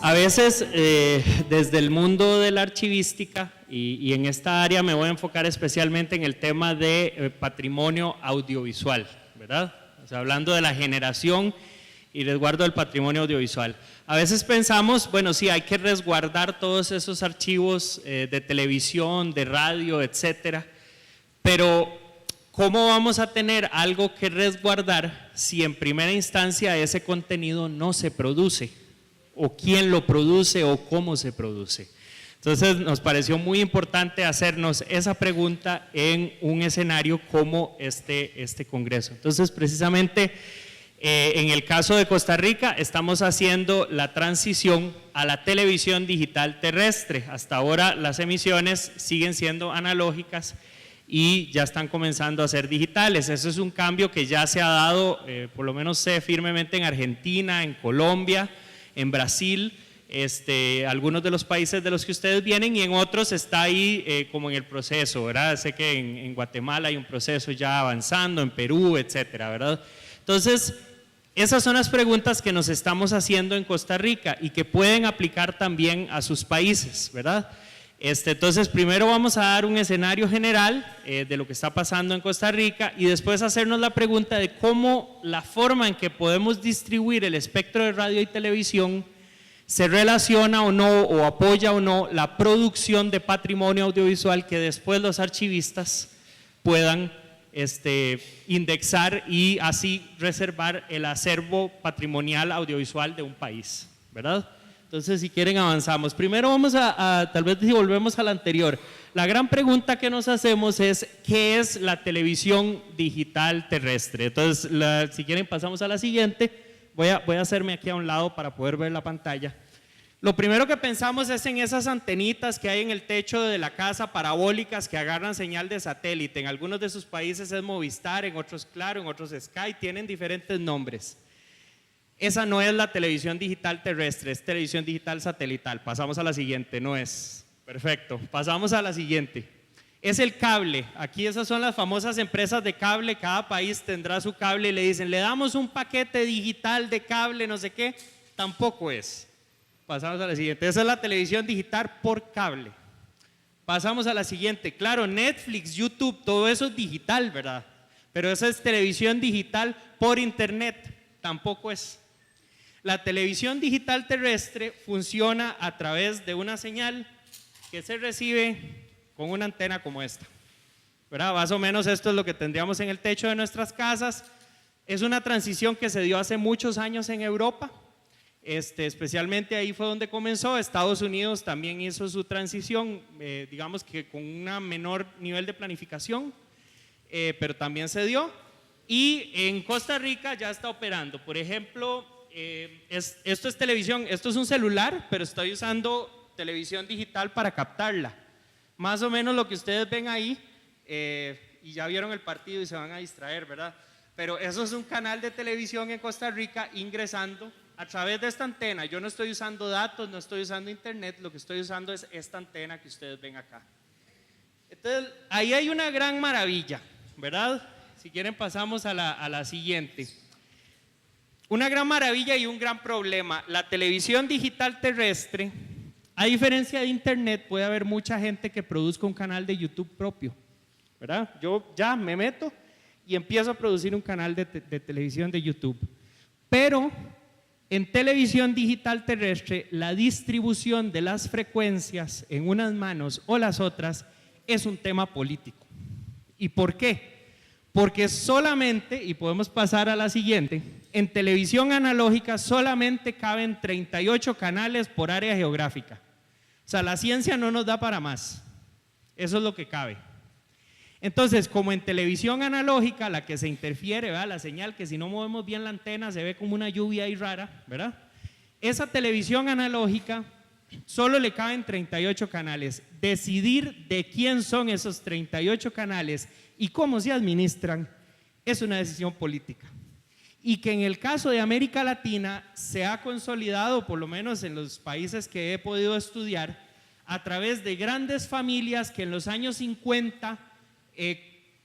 A veces, desde el mundo de la archivística, y en esta área me voy a enfocar especialmente en el tema de patrimonio audiovisual, ¿verdad? O sea, hablando de la generación y resguardo del patrimonio audiovisual. A veces pensamos, bueno, sí, hay que resguardar todos esos archivos de televisión, de radio, etcétera, pero ¿cómo vamos a tener algo que resguardar si en primera instancia ese contenido no se produce? ¿O quién lo produce o cómo se produce? Entonces nos pareció muy importante hacernos esa pregunta en un escenario como este congreso. Entonces precisamente en el caso de Costa Rica estamos haciendo la transición a la televisión digital terrestre. Hasta ahora las emisiones siguen siendo analógicas y ya están comenzando a ser digitales. Eso es un cambio que ya se ha dado, por lo menos sé firmemente en Argentina, en Colombia, en Brasil, algunos de los países de los que ustedes vienen, y en otros está ahí como en el proceso, ¿verdad? Sé que en Guatemala hay un proceso ya avanzando, en Perú, etcétera, ¿verdad? Entonces, esas son las preguntas que nos estamos haciendo en Costa Rica y que pueden aplicar también a sus países, ¿verdad? Entonces, primero vamos a dar un escenario general de lo que está pasando en Costa Rica y después hacernos la pregunta de cómo la forma en que podemos distribuir el espectro de radio y televisión se relaciona o no, o apoya o no la producción de patrimonio audiovisual que después los archivistas puedan indexar y así reservar el acervo patrimonial audiovisual de un país, ¿verdad? Entonces, si quieren, avanzamos. Primero vamos tal vez si volvemos a la anterior, la gran pregunta que nos hacemos es, ¿qué es la televisión digital terrestre? Entonces, si quieren, pasamos a la siguiente. Voy a hacerme aquí a un lado para poder ver la pantalla. Lo primero que pensamos es en esas antenitas que hay en el techo de la casa, parabólicas, que agarran señal de satélite. En algunos de sus países es Movistar, en otros Claro, en otros Sky, tienen diferentes nombres. Esa no es la televisión digital terrestre, es televisión digital satelital. Pasamos a la siguiente, no es. Perfecto, pasamos a la siguiente. Es el cable. Aquí esas son las famosas empresas de cable, cada país tendrá su cable y le dicen, le damos un paquete digital de cable, no sé qué. Tampoco es. Pasamos a la siguiente. Esa es la televisión digital por cable. Pasamos a la siguiente. Claro, Netflix, YouTube, todo eso es digital, ¿verdad? Pero esa es televisión digital por internet. Tampoco es. La televisión digital terrestre funciona a través de una señal que se recibe con una antena como esta, ¿verdad? Más o menos esto es lo que tendríamos en el techo de nuestras casas. Es una transición que se dio hace muchos años en Europa, especialmente ahí fue donde comenzó. Estados Unidos también hizo su transición, digamos que con un menor nivel de planificación, pero también se dio. Y en Costa Rica ya está operando. Por ejemplo, esto es televisión, esto es un celular, pero estoy usando televisión digital para captarla. Más o menos lo que ustedes ven ahí, y ya vieron el partido y se van a distraer, ¿verdad? Pero eso es un canal de televisión en Costa Rica ingresando a través de esta antena. Yo no estoy usando datos, no estoy usando internet, lo que estoy usando es esta antena que ustedes ven acá. Entonces, ahí hay una gran maravilla, ¿verdad? Si quieren pasamos a la siguiente. Una gran maravilla y un gran problema. La televisión digital terrestre, a diferencia de internet, puede haber mucha gente que produzca un canal de YouTube propio, ¿verdad? Yo ya me meto y empiezo a producir un canal de televisión de YouTube. Pero en televisión digital terrestre, la distribución de las frecuencias en unas manos o las otras es un tema político. ¿Y por qué? Porque solamente, y podemos pasar a la siguiente, en televisión analógica solamente caben 38 canales por área geográfica. O sea, la ciencia no nos da para más. Eso es lo que cabe. Entonces, como en televisión analógica, la que se interfiere, ¿verdad? La señal que si no movemos bien la antena se ve como una lluvia ahí rara, ¿verdad? Esa televisión analógica solo le caben 38 canales. Decidir de quién son esos 38 canales y cómo se administran es una decisión política. Y que en el caso de América Latina se ha consolidado, por lo menos en los países que he podido estudiar, a través de grandes familias que en los años 50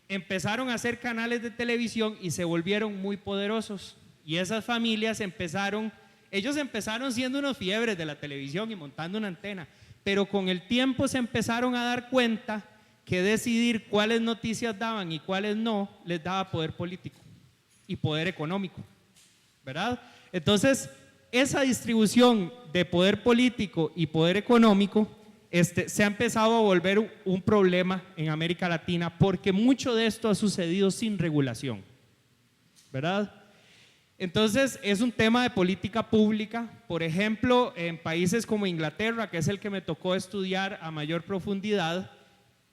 empezaron a hacer canales de televisión y se volvieron muy poderosos. Y esas familias empezaron Ellos empezaron siendo unos fiebres de la televisión y montando una antena, pero con el tiempo se empezaron a dar cuenta que decidir cuáles noticias daban y cuáles no les daba poder político y poder económico, ¿verdad? Entonces, esa distribución de poder político y poder económico se ha empezado a volver un problema en América Latina porque mucho de esto ha sucedido sin regulación, ¿verdad? Entonces es un tema de política pública. Por ejemplo, en países como Inglaterra, que es el que me tocó estudiar a mayor profundidad,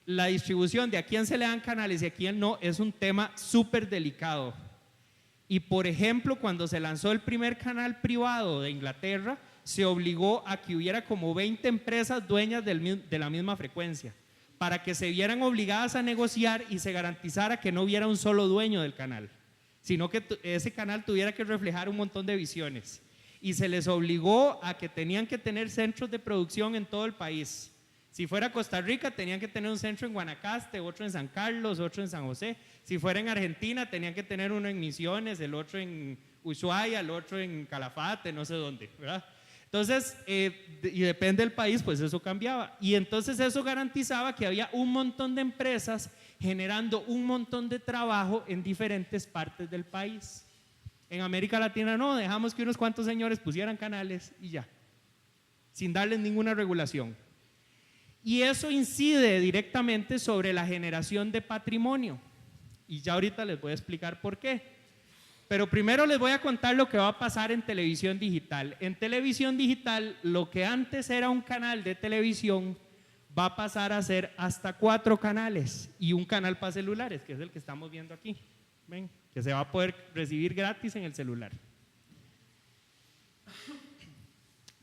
la distribución de a quién se le dan canales y a quién no es un tema súper delicado. Y por ejemplo, cuando se lanzó el primer canal privado de Inglaterra, se obligó a que hubiera como 20 empresas dueñas de la misma frecuencia, para que se vieran obligadas a negociar y se garantizara que no hubiera un solo dueño del canal, sino que ese canal tuviera que reflejar un montón de visiones. Y se les obligó a que tenían que tener centros de producción en todo el país. Si fuera Costa Rica, tenían que tener un centro en Guanacaste, otro en San Carlos, otro en San José. Si fuera en Argentina, tenían que tener uno en Misiones, el otro en Ushuaia, el otro en Calafate, no sé dónde, ¿verdad? Entonces, y depende del país, pues eso cambiaba. Y entonces eso garantizaba que había un montón de empresas generando un montón de trabajo en diferentes partes del país. En América Latina no, dejamos que unos cuantos señores pusieran canales y ya, sin darles ninguna regulación. Y eso incide directamente sobre la generación de patrimonio. Y ya ahorita les voy a explicar por qué. Pero primero les voy a contar lo que va a pasar en televisión digital. En televisión digital, lo que antes era un canal de televisión va a pasar a ser hasta 4 canales y un canal para celulares, que es el que estamos viendo aquí. ¿Ven? Que se va a poder recibir gratis en el celular.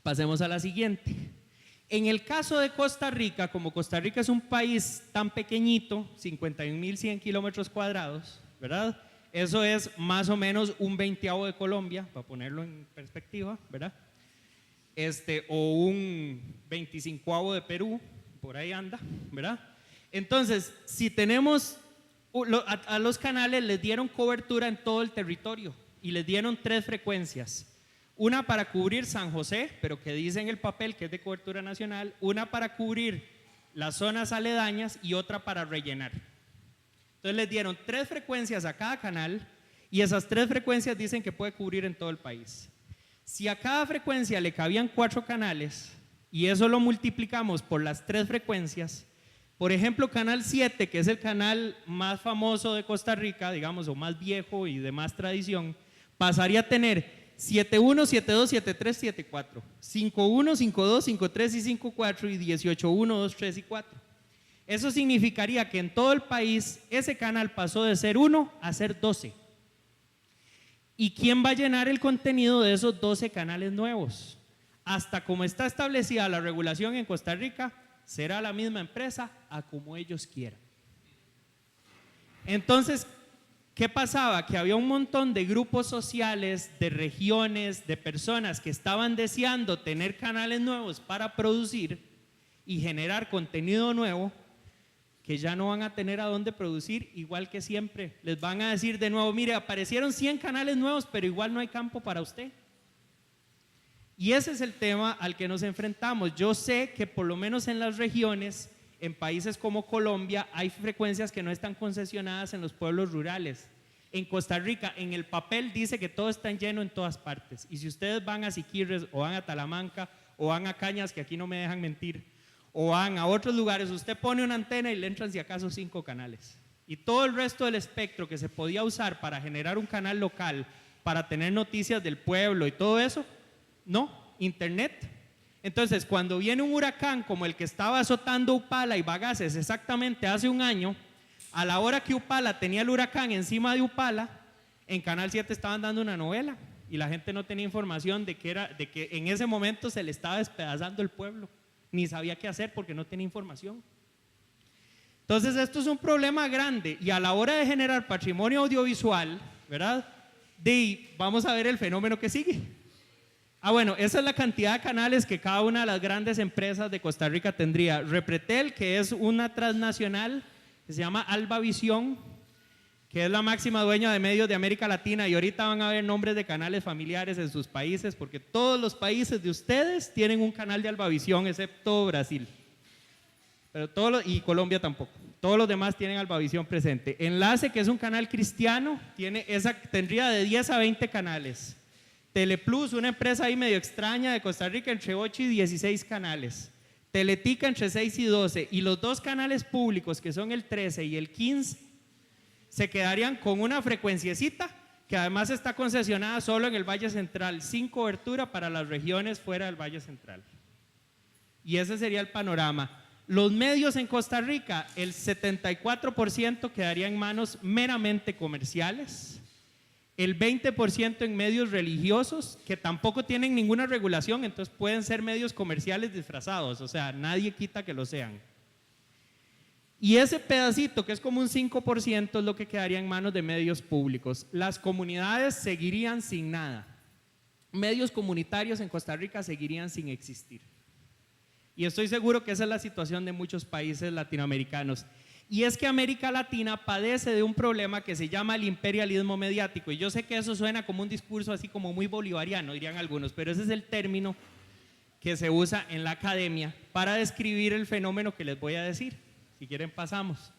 Pasemos a la siguiente. En el caso de Costa Rica, como Costa Rica es un país tan pequeñito, 51.100 kilómetros cuadrados, ¿verdad? Eso es más o menos un 20avo de Colombia, para ponerlo en perspectiva, ¿verdad? O un 25avo de Perú, por ahí anda, ¿verdad? Entonces, si tenemos, a los canales les dieron cobertura en todo el territorio y les dieron 3 frecuencias. Una para cubrir San José, pero que dice en el papel que es de cobertura nacional, una para cubrir las zonas aledañas y otra para rellenar. Entonces les dieron 3 frecuencias a cada canal y esas 3 frecuencias dicen que puede cubrir en todo el país. Si a cada frecuencia le cabían 4 canales y eso lo multiplicamos por las 3 frecuencias, por ejemplo, Canal 7, que es el canal más famoso de Costa Rica, digamos, o más viejo y de más tradición, pasaría a tener 7.1, 7.2, 7.3, 7.4, 5.1, 5.2, 5.3 y 5.4 y 18.1, 2, 3 y 4. Eso significaría que en todo el país ese canal pasó de ser 1 a ser 12. ¿Y quién va a llenar el contenido de esos 12 canales nuevos? Hasta como está establecida la regulación en Costa Rica, será la misma empresa a como ellos quieran. Entonces, ¿qué pasaba? Que había un montón de grupos sociales, de regiones, de personas que estaban deseando tener canales nuevos para producir y generar contenido nuevo, que ya no van a tener a dónde producir, igual que siempre. Les van a decir de nuevo, mire, aparecieron 100 canales nuevos, pero igual no hay campo para usted. Y ese es el tema al que nos enfrentamos. Yo sé que por lo menos en las regiones, en países como Colombia, hay frecuencias que no están concesionadas en los pueblos rurales. En Costa Rica, en el papel dice que todo está lleno en todas partes. Y si ustedes van a Siquirres, o van a Talamanca, o van a Cañas, que aquí no me dejan mentir, o van a otros lugares, usted pone una antena y le entran si acaso 5 canales. Y todo el resto del espectro que se podía usar para generar un canal local, para tener noticias del pueblo y todo eso, no, internet. Entonces, cuando viene un huracán como el que estaba azotando Upala y Bagaces exactamente hace un año, a la hora que Upala tenía el huracán encima de Upala, en Canal 7 estaban dando una novela y la gente no tenía información de que en ese momento se le estaba despedazando el pueblo. Ni sabía qué hacer porque no tenía información. Entonces esto es un problema grande y a la hora de generar patrimonio audiovisual, ¿verdad? Vamos a ver el fenómeno que sigue. Bueno, esa es la cantidad de canales que cada una de las grandes empresas de Costa Rica tendría. Repretel, que es una transnacional que se llama Albavisión, que es la máxima dueña de medios de América Latina, y ahorita van a ver nombres de canales familiares en sus países, porque todos los países de ustedes tienen un canal de Albavisión, excepto Brasil. Pero y Colombia tampoco. Todos los demás tienen Albavisión presente. Enlace, que es un canal cristiano, tendría de 10 a 20 canales. Teleplus, una empresa ahí medio extraña de Costa Rica, entre 8 y 16 canales. Teletica entre 6 y 12. Y los dos canales públicos, que son el 13 y el 15, se quedarían con una frecuenciecita, que además está concesionada solo en el Valle Central, sin cobertura para las regiones fuera del Valle Central. Y ese sería el panorama. Los medios en Costa Rica, el 74% quedaría en manos meramente comerciales, el 20% en medios religiosos, que tampoco tienen ninguna regulación, entonces pueden ser medios comerciales disfrazados, o sea, nadie quita que lo sean. Y ese pedacito, que es como un 5%, es lo que quedaría en manos de medios públicos. Las comunidades seguirían sin nada. Medios comunitarios en Costa Rica seguirían sin existir. Y estoy seguro que esa es la situación de muchos países latinoamericanos. Y es que América Latina padece de un problema que se llama el imperialismo mediático. Y yo sé que eso suena como un discurso así como muy bolivariano, dirían algunos, pero ese es el término que se usa en la academia para describir el fenómeno que les voy a decir. Si quieren pasamos.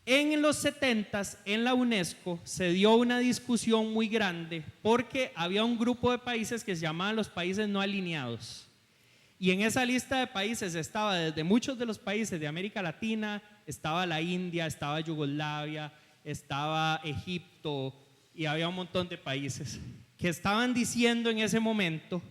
En los 70s, en la UNESCO, se dio una discusión muy grande porque había un grupo de países que se llamaban los países no alineados. Y en esa lista de países estaba desde muchos de los países de América Latina, estaba la India, estaba Yugoslavia, estaba Egipto, y había un montón de países que estaban diciendo en ese momento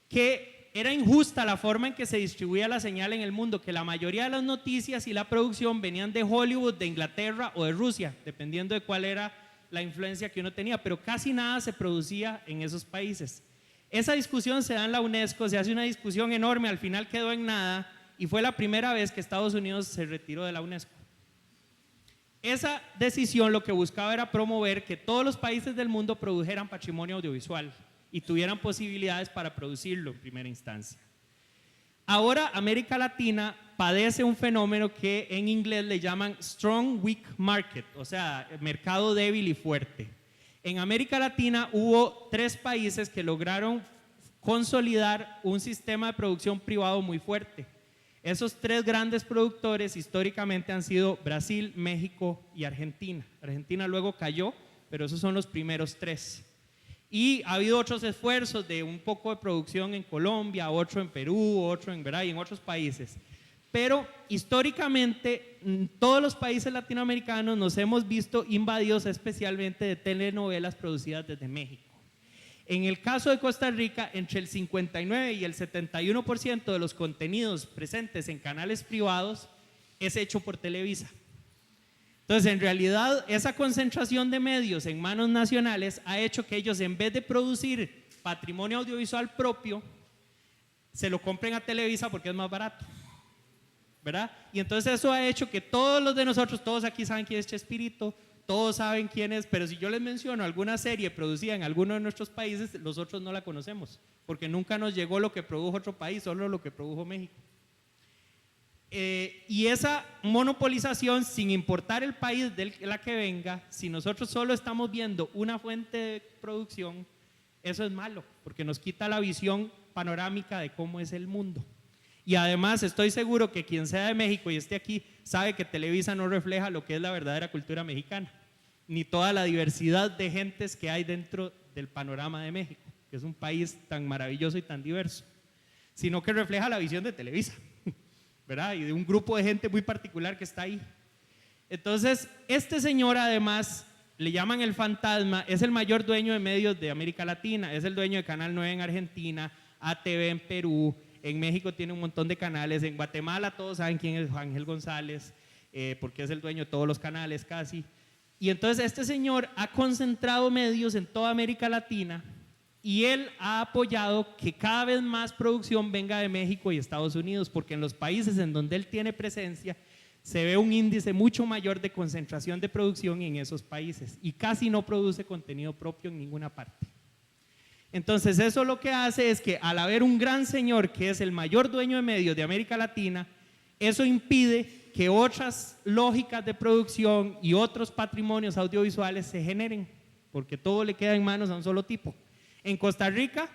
que era injusta la forma en que se distribuía la señal en el mundo, que la mayoría de las noticias y la producción venían de Hollywood, de Inglaterra o de Rusia, dependiendo de cuál era la influencia que uno tenía, pero casi nada se producía en esos países. Esa discusión se da en la UNESCO, se hace una discusión enorme, al final quedó en nada y fue la primera vez que Estados Unidos se retiró de la UNESCO. Esa decisión lo que buscaba era promover que todos los países del mundo produjeran patrimonio audiovisual y tuvieran posibilidades para producirlo en primera instancia. Ahora América Latina padece un fenómeno que en inglés le llaman strong weak market, o sea, mercado débil y fuerte. En América Latina hubo 3 países que lograron consolidar un sistema de producción privado muy fuerte. Esos 3 grandes productores históricamente han sido Brasil, México y Argentina. Argentina luego cayó, pero esos son los primeros 3. Y ha habido otros esfuerzos de un poco de producción en Colombia, otro en Perú, otro en Venezuela y en otros países. Pero históricamente todos los países latinoamericanos nos hemos visto invadidos especialmente de telenovelas producidas desde México. En el caso de Costa Rica, entre el 59 y el 71% de los contenidos presentes en canales privados es hecho por Televisa. Entonces, en realidad, esa concentración de medios en manos nacionales ha hecho que ellos, en vez de producir patrimonio audiovisual propio, se lo compren a Televisa porque es más barato, ¿verdad? Y entonces eso ha hecho que todos los de nosotros, todos aquí saben quién es Chespirito, todos saben quién es, pero si yo les menciono alguna serie producida en alguno de nuestros países, los otros no la conocemos, porque nunca nos llegó lo que produjo otro país, solo lo que produjo México. Y esa monopolización, sin importar el país de la que venga, si nosotros solo estamos viendo una fuente de producción, eso es malo, porque nos quita la visión panorámica de cómo es el mundo. Y además estoy seguro que quien sea de México y esté aquí sabe que Televisa no refleja lo que es la verdadera cultura mexicana, ni toda la diversidad de gentes que hay dentro del panorama de México, que es un país tan maravilloso y tan diverso, sino que refleja la visión de Televisa, ¿verdad? Y de un grupo de gente muy particular que está ahí. Entonces, este señor además, le llaman el fantasma, es el mayor dueño de medios de América Latina, es el dueño de Canal 9 en Argentina, ATV en Perú, en México tiene un montón de canales, en Guatemala todos saben quién es Ángel González, porque es el dueño de todos los canales casi. Y entonces este señor ha concentrado medios en toda América Latina y él ha apoyado que cada vez más producción venga de México y Estados Unidos, porque en los países en donde él tiene presencia se ve un índice mucho mayor de concentración de producción en esos países y casi no produce contenido propio en ninguna parte. Entonces eso lo que hace es que al haber un gran señor que es el mayor dueño de medios de América Latina, eso impide que otras lógicas de producción y otros patrimonios audiovisuales se generen, porque todo le queda en manos a un solo tipo. En Costa Rica,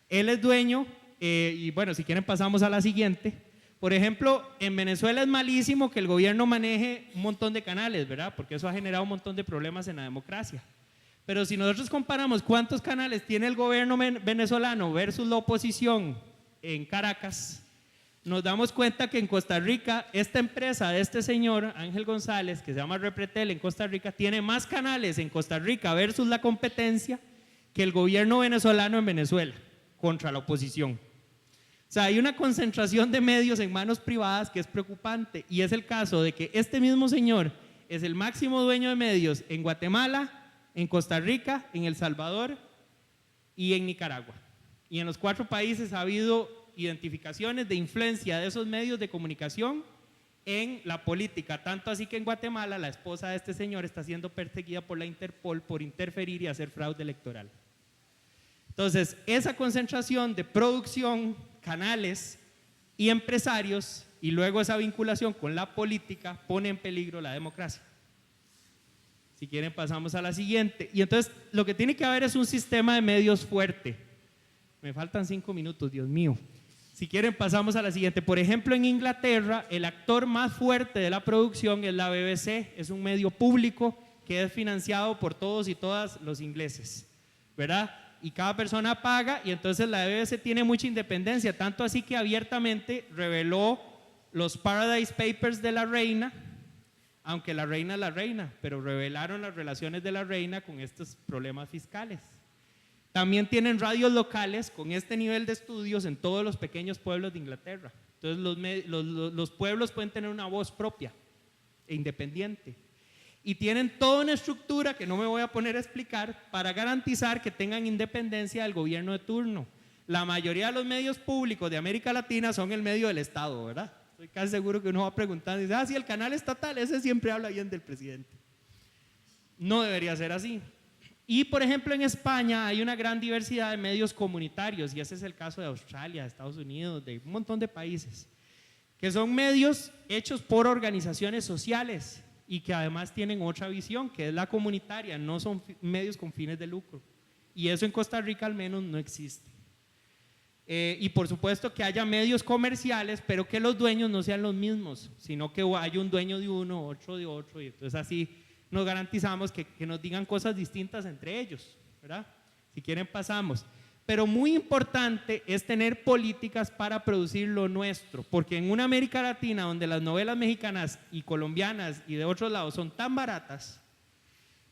él es dueño, y bueno, si quieren pasamos a la siguiente. Por ejemplo, en Venezuela es malísimo que el gobierno maneje un montón de canales, ¿verdad? Porque eso ha generado un montón de problemas en la democracia. Pero si nosotros comparamos cuántos canales tiene el gobierno venezolano versus la oposición en Caracas, nos damos cuenta que en Costa Rica, esta empresa de este señor, Ángel González, que se llama Repretel en Costa Rica, tiene más canales en Costa Rica versus la competencia que el gobierno venezolano en Venezuela, contra la oposición. O sea, hay una concentración de medios en manos privadas que es preocupante, y es el caso de que este mismo señor es el máximo dueño de medios en Guatemala, en Costa Rica, en El Salvador y en Nicaragua. Y en los 4 países ha habido identificaciones de influencia de esos medios de comunicación en la política, tanto así que en Guatemala la esposa de este señor está siendo perseguida por la Interpol por interferir y hacer fraude electoral. Entonces, esa concentración de producción, canales y empresarios, y luego esa vinculación con la política, pone en peligro la democracia. Si quieren pasamos a la siguiente. Y entonces lo que tiene que haber es un sistema de medios fuerte. Me faltan 5 minutos, Dios mío. Si quieren pasamos a la siguiente. Por ejemplo, en Inglaterra el actor más fuerte de la producción es la BBC. Es un medio público que es financiado por todos y todas los ingleses, ¿verdad? Y cada persona paga, y entonces la BBC tiene mucha independencia, tanto así que abiertamente reveló los Paradise Papers de la reina, aunque la reina es la reina, pero revelaron las relaciones de la reina con estos problemas fiscales. También tienen radios locales con este nivel de estudios en todos los pequeños pueblos de Inglaterra. Entonces los pueblos pueden tener una voz propia e independiente. Y tienen toda una estructura que no me voy a poner a explicar para garantizar que tengan independencia del gobierno de turno. La mayoría de los medios públicos de América Latina son el medio del Estado, ¿verdad? Estoy casi seguro que uno va preguntando y dice, sí, el canal estatal, ese siempre habla bien del presidente. No debería ser así. Y por ejemplo en España hay una gran diversidad de medios comunitarios, y ese es el caso de Australia, de Estados Unidos, de un montón de países, que son medios hechos por organizaciones sociales y que además tienen otra visión, que es la comunitaria, no son medios con fines de lucro. Y eso en Costa Rica al menos no existe. Y por supuesto que haya medios comerciales, pero que los dueños no sean los mismos, sino que haya un dueño de uno, otro de otro, y entonces así nos garantizamos que nos digan cosas distintas entre ellos, ¿verdad? Si quieren pasamos. Pero muy importante es tener políticas para producir lo nuestro, porque en una América Latina donde las novelas mexicanas y colombianas y de otros lados son tan baratas,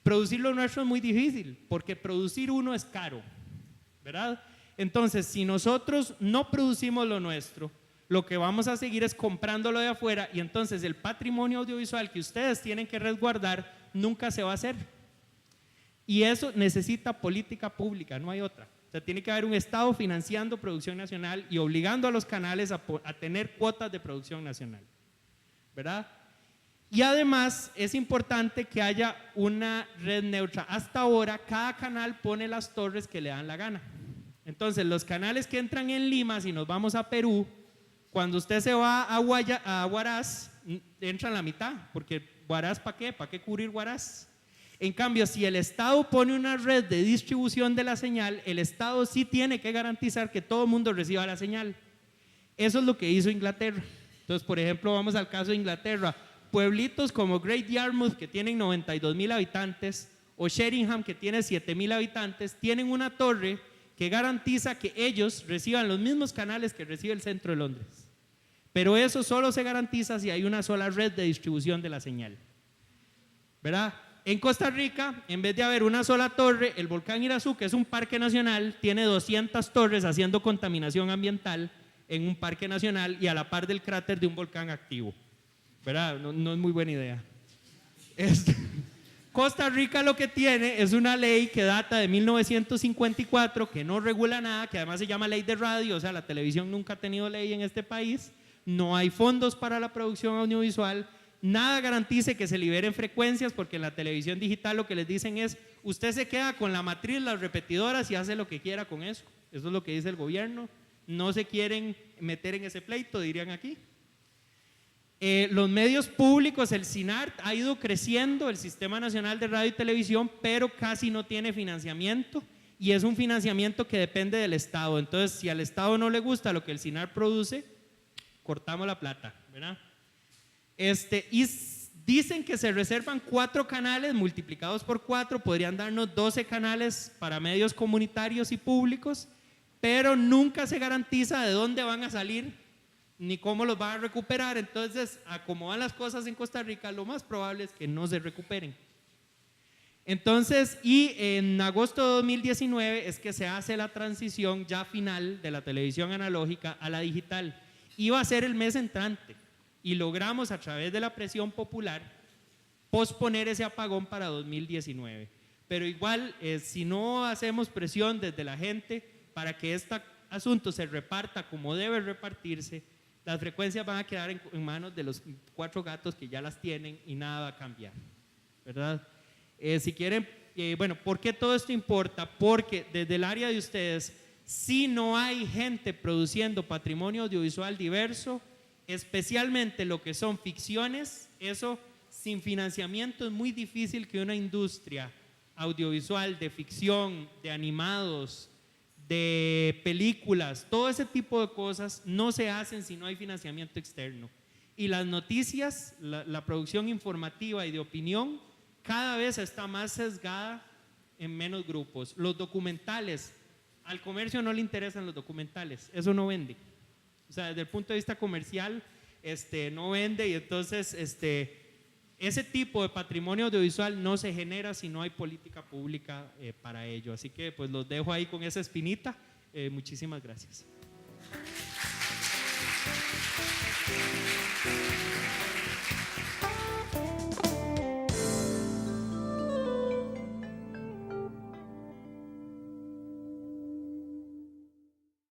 producir lo nuestro es muy difícil, porque producir uno es caro, ¿verdad? Entonces, si nosotros no producimos lo nuestro, lo que vamos a seguir es comprándolo de afuera, y entonces el patrimonio audiovisual que ustedes tienen que resguardar nunca se va a hacer. Y eso necesita política pública, no hay otra. O sea, tiene que haber un Estado financiando producción nacional y obligando a los canales a tener cuotas de producción nacional, ¿verdad? Y además es importante que haya una red neutra. Hasta ahora cada canal pone las torres que le dan la gana. Entonces los canales que entran en Lima, si nos vamos a Perú, cuando usted se va a Huaraz, entra en la mitad, porque Huaraz, ¿para qué? ¿Para qué cubrir Huaraz? En cambio, si el Estado pone una red de distribución de la señal, el Estado sí tiene que garantizar que todo el mundo reciba la señal. Eso es lo que hizo Inglaterra. Entonces, por ejemplo, vamos al caso de Inglaterra. Pueblitos como Great Yarmouth, que tienen 92,000 habitantes, o Sheringham, que tiene 7,000 habitantes, tienen una torre que garantiza que ellos reciban los mismos canales que recibe el centro de Londres. Pero eso solo se garantiza si hay una sola red de distribución de la señal, ¿verdad? En Costa Rica, en vez de haber una sola torre, el volcán Irazú, que es un parque nacional, tiene 200 torres haciendo contaminación ambiental en un parque nacional y a la par del cráter de un volcán activo, ¿verdad? No es muy buena idea. Costa Rica lo que tiene es una ley que data de 1954, que no regula nada, que además se llama ley de radio, o sea, la televisión nunca ha tenido ley en este país, no hay fondos para la producción audiovisual, nada garantice que se liberen frecuencias, porque en la televisión digital lo que les dicen es, usted se queda con la matriz, las repetidoras y hace lo que quiera con eso. Eso es lo que dice el gobierno, no se quieren meter en ese pleito, dirían aquí. Los medios públicos, el SINART ha ido creciendo, el Sistema Nacional de Radio y Televisión, pero casi no tiene financiamiento y es un financiamiento que depende del Estado. Entonces, si al Estado no le gusta lo que el SINART produce, cortamos la plata, ¿verdad? Y dicen que se reservan 4 canales, multiplicados por 4, podrían darnos 12 canales para medios comunitarios y públicos, pero nunca se garantiza de dónde van a salir ni cómo los van a recuperar. Entonces, a cómo van las cosas en Costa Rica, lo más probable es que no se recuperen. Entonces, y en agosto de 2019 es que se hace la transición ya final de la televisión analógica a la digital. Iba a ser el mes entrante y logramos a través de la presión popular posponer ese apagón para 2019. Pero igual, si no hacemos presión desde la gente para que este asunto se reparta como debe repartirse, las frecuencias van a quedar en manos de los 4 gatos que ya las tienen y nada va a cambiar, ¿verdad? Si quieren, bueno, ¿por qué todo esto importa? Porque desde el área de ustedes, si no hay gente produciendo patrimonio audiovisual diverso, especialmente lo que son ficciones, eso sin financiamiento es muy difícil que una industria audiovisual de ficción, de animados, de películas, todo ese tipo de cosas no se hacen si no hay financiamiento externo. Y las noticias, la producción informativa y de opinión cada vez está más sesgada en menos grupos. Los documentales, al comercio no le interesan los documentales, eso no vende. O sea, desde el punto de vista comercial, no vende, y entonces ese tipo de patrimonio audiovisual no se genera si no hay política pública para ello. Así que pues los dejo ahí con esa espinita. Muchísimas gracias.